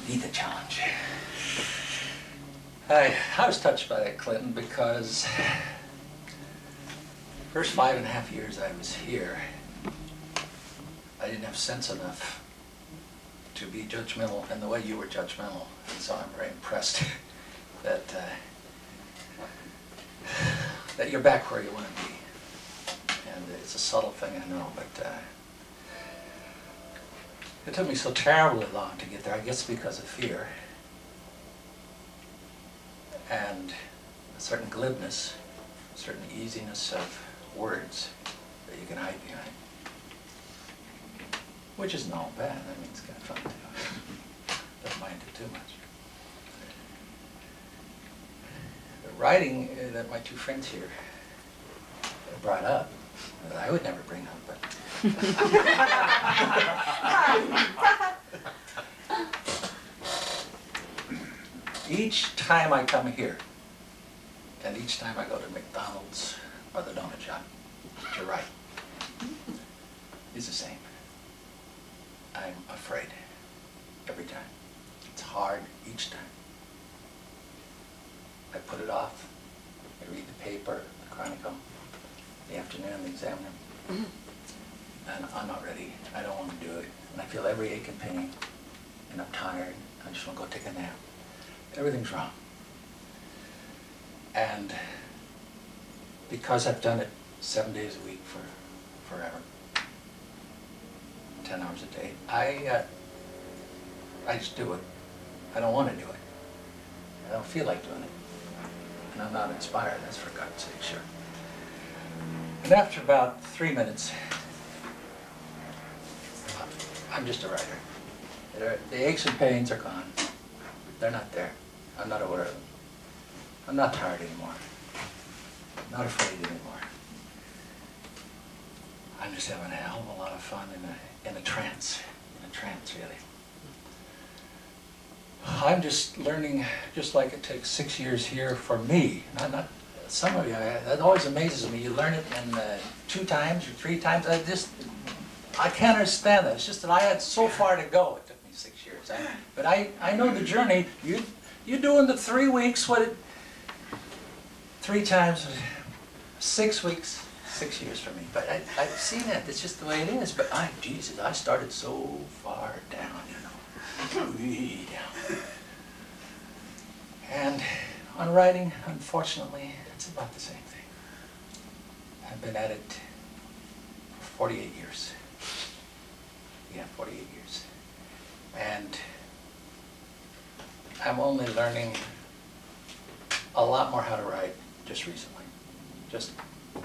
need the challenge. I was touched by that, Clinton, because first 5.5 years I was here, I didn't have sense enough to be judgmental in the way you were judgmental. And so I'm very impressed that that you're back where you want to be. And it's a subtle thing, I know, but it took me so terribly long to get there. I guess because of fear and a certain glibness, a certain easiness of words that you can hide behind, which isn't all bad. I mean, it's kind of fun too. Don't mind it too much. The writing that my two friends here brought up, that I would never bring up, but each time I come here, and each time I go to McDonald's or the donut shop, you're right, is the same. I'm afraid every time. It's hard each time. I put it off. I read the paper, the Chronicle, in the afternoon, the Examiner, and I'm not ready. I don't want to do it. And I feel every ache and pain, and I'm tired. I just want to go take a nap. Everything's wrong. And because I've done it 7 days a week for forever, 10 hours a day, I just do it. I don't want to do it. I don't feel like doing it. And I'm not inspired, that's for God's sake, sure. And after about 3 minutes, I'm just a writer. The aches and pains are gone. They're not there. I'm not aware of them. I'm not tired anymore. I'm not afraid anymore. I'm just having a hell of a lot of fun in a trance. In a trance, really. I'm just learning, just like it takes 6 years here for me. Not some of you, that always amazes me. You learn it in 2 times or 3 times. I can't understand that. It's just that I had so far to go. It took me 6 years. But I know the journey. You doing the 3 weeks, 3 times, 6 weeks, 6 years for me. But I've seen it. It's just the way it is. But Jesus, I started so far down, you know, way down. And on writing, unfortunately, it's about the same thing. I've been at it for 48 years. Yeah, 48 years. And I'm only learning a lot more how to write just recently. Just in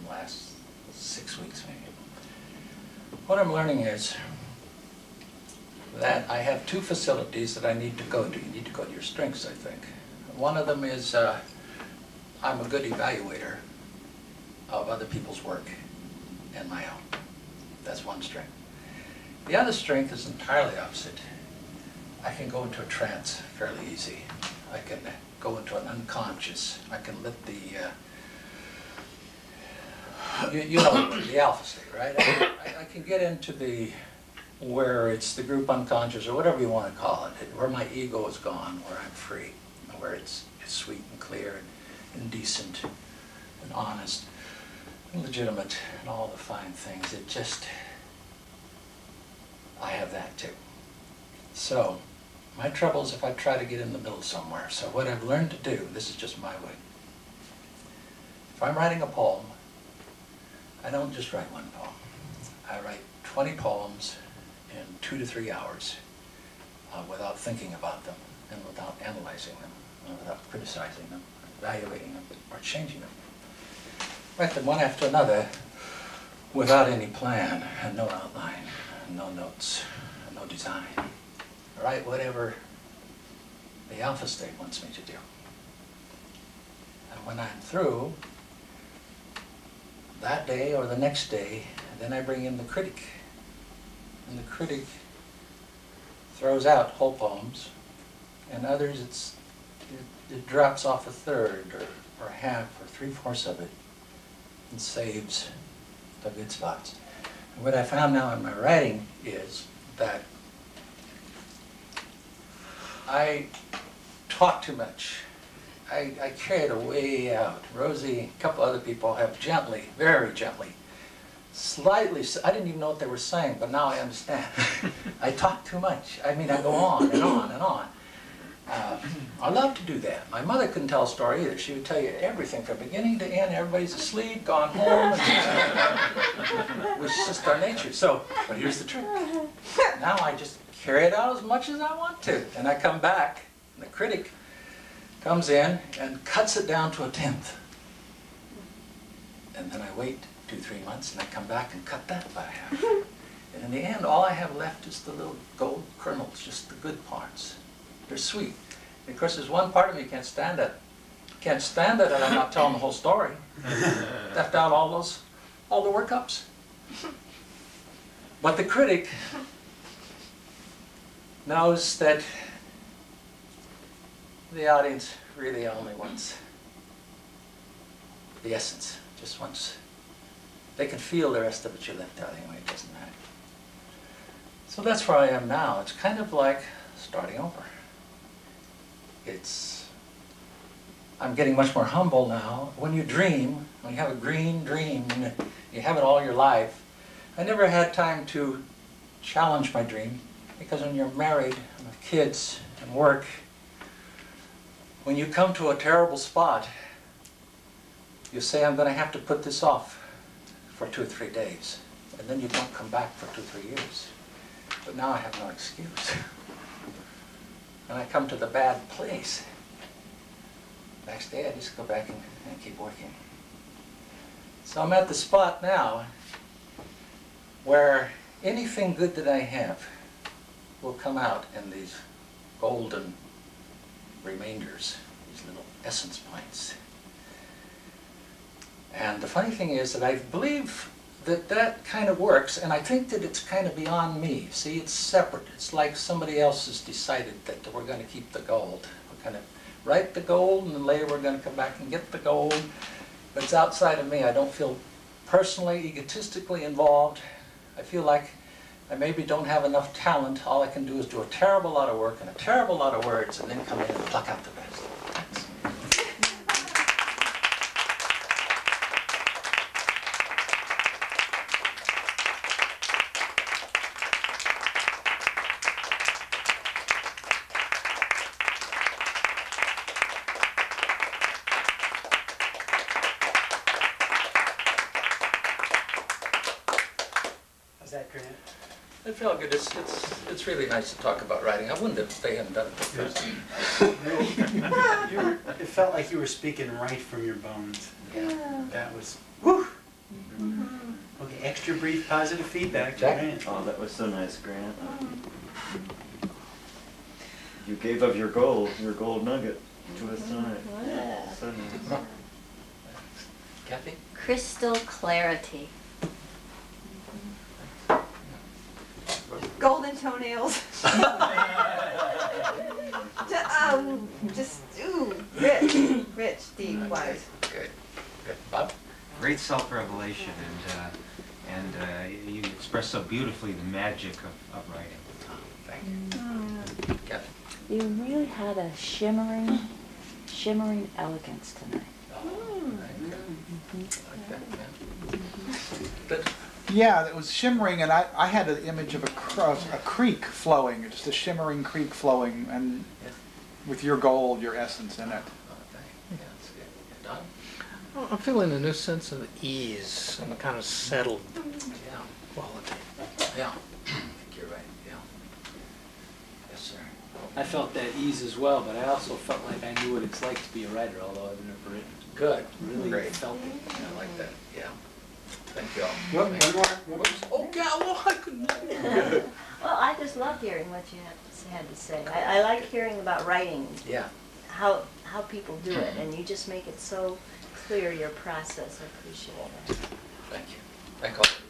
the last 6 weeks, maybe. What I'm learning is that I have 2 facilities that I need to go to. You need to go to your strengths, I think. One of them is I'm a good evaluator of other people's work and my own. That's one strength. The other strength is entirely opposite. I can go into a trance fairly easy. I can go into an unconscious. I can let the, you know, the alpha state, right? I can get into the, where it's the group unconscious, or whatever you want to call it, where my ego is gone, where I'm free, where it's sweet and clear and decent and honest and legitimate and all the fine things. It just, I have that too. So my trouble is if I try to get in the middle somewhere. So what I've learned to do, this is just my way. If I'm writing a poem, I don't just write one poem. I write 20 poems in 2 to 3 hours without thinking about them and without analyzing them, and without criticizing them, or evaluating them, or changing them. Write them one after another without any plan and no outline, and no notes, and no design. Write whatever the alpha state wants me to do. And when I'm through, that day or the next day, then I bring in the critic. And the critic throws out whole poems, and others it drops off a third or half or 3/4 of it and saves the good spots. And what I found now in my writing is that I talk too much. I carry it way out. Rosie, a couple other people have gently, very gently, slightly, I didn't even know what they were saying, but now I understand. I talk too much. I mean, I go on and on and on. I love to do that. My mother couldn't tell a story either. She would tell you everything from beginning to end. Everybody's asleep, gone home, which is just our nature. So, but here's the trick. Now I just carry it out as much as I want to. And I come back, and the critic comes in and cuts it down to a 1/10. And then I wait 2-3 months, and I come back and cut that by half. And in the end, all I have left is the little gold kernels, just the good parts. They're sweet. And of course, there's one part of me can't stand it. Can't stand it, and I'm not telling the whole story. Left out all the workups. But the critic knows that the audience really only wants the essence, just wants. They can feel the rest of it you left out anyway, it doesn't matter. So that's where I am now. It's kind of like starting over. I'm getting much more humble now. When you dream, when you have a green dream, you have it all your life. I never had time to challenge my dream, because when you're married and with kids and work, when you come to a terrible spot, you say, I'm going to have to put this off for 2 or 3 days. And then you don't come back for 2 or 3 years. But now I have no excuse. And I come to the bad place. Next day I just go back and keep working. So I'm at the spot now where anything good that I have will come out in these golden remainders, these little essence points. And the funny thing is that I believe that that kind of works, and I think that it's kind of beyond me. See, it's separate. It's like somebody else has decided that we're going to keep the gold. We're going to write the gold, and then later we're going to come back and get the gold. But it's outside of me. I don't feel personally, egotistically involved. I feel like I maybe don't have enough talent. All I can do is do a terrible lot of work and a terrible lot of words, and then come in and pluck out the best. Thanks. How's that, Grant? It felt good. It's really nice to talk about writing. I wouldn't have if they hadn't done it first. It felt like you were speaking right from your bones. Yeah. That was, whew! Okay, extra brief positive feedback, Jack? Grant. Oh, that was so nice, Grant. You gave up your gold nugget to us tonight. Yeah. So nice. Kathy? Crystal clarity. Golden toenails. Just, ooh, rich, deep, wise. Good. Good. Bob? Great self-revelation, and you express so beautifully the magic of writing. Oh, thank you. Kathy? You really had a shimmering elegance tonight. Oh, thank you. Like that, yeah. Good. Yeah, it was shimmering, and I had an image of a creek flowing, just a shimmering creek flowing, and with your gold, your essence in it. Oh, thank you. Yeah, that's good. Don? Well, I'm feeling a new sense of ease and a kind of settled Yeah. quality. Yeah. I think you're right. Yeah. Yes, sir. I felt that ease as well, but I also felt like I knew what it's like to be a writer, although I've never written. Good. Really Great. felt it. I like that. Yeah. Thank you all. One more. Oh, yeah, well, I couldn't. Well, I just love hearing what you had to say. I like hearing about writing, Yeah. how people do it, and you just make it so clear, your process. I appreciate it. Thank you. Thank all of you.